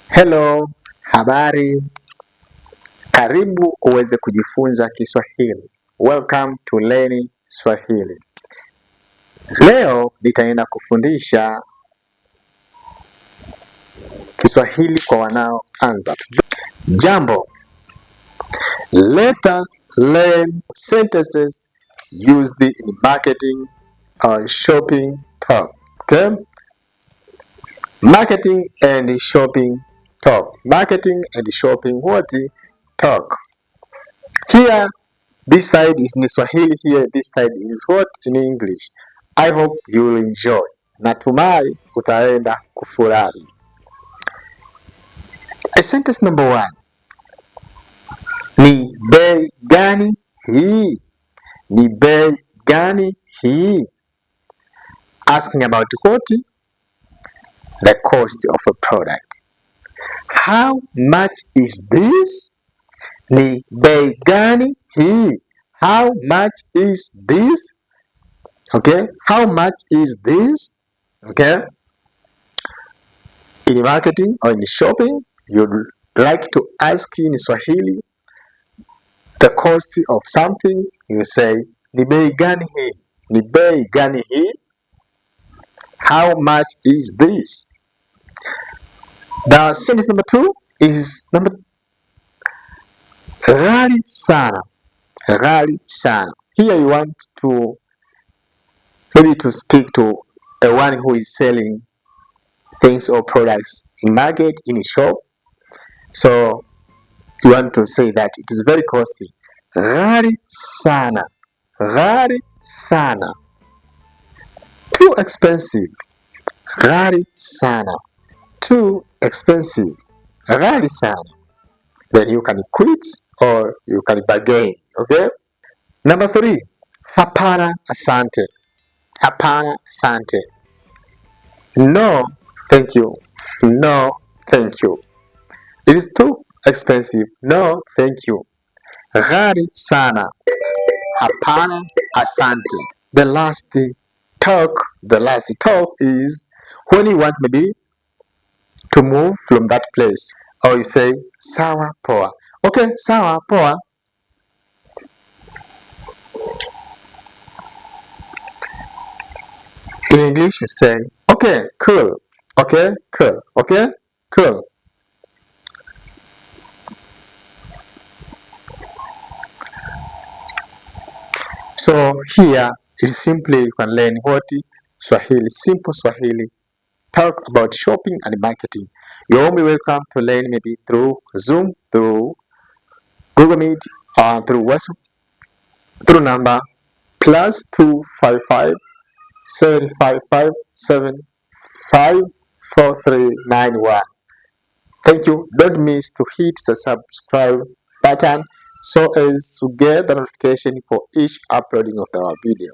Hello, habari. Karibu uweze kujifunza Kiswahili. Welcome to learning Swahili. Leo nitaenda kufundisha Kiswahili kwa wanaoanza. Jambo. Later learn sentences used in marketing or shopping talk. Okay? Marketing and shopping talk. Marketing and shopping what? Talk. Here, this side is in Swahili, here this side is what? In English. I hope you will enjoy. Natumai utaenda kufurahi. Sentence number 1. Ni bei gani hii? Ni bei gani hii? Asking about what? The cost of a product. How much is this? Ni bei gani hii? How much is this? Okay, how much is this? Okay, in marketing or in shopping, you'd like to ask in Swahili the cost of something. You say ni bei gani hii? Ni bei gani hii? How much is this? The sentence number 2 is ghali sana. Ghali sana. Here you want to maybe to speak to a one who is selling things or products in market, in a shop. So you want to say that it is very costly. Ghali sana. Ghali sana. Too expensive. Ghali sana. Too expensive. Ghali sana. Then you can quit or you can bargain. Okay? Number 3. Hapana asante. Hapana asante. No, thank you. No, thank you. It is too expensive. No, thank you. Ghali sana. Hapana asante. The last talk is when you want maybe to move from that place. Or you say sawa poa. Okay, sawa poa. In English you say okay, cool. Okay, cool. Okay, cool. So here it is simply you can learn what? Swahili, simple Swahili. Talk about shopping and marketing. You're only welcome to learn maybe through Zoom, through Google Meet, or through WhatsApp, through number +255 755 754391. Thank you. Don't miss to hit the subscribe button so as to get the notification for each uploading of our video.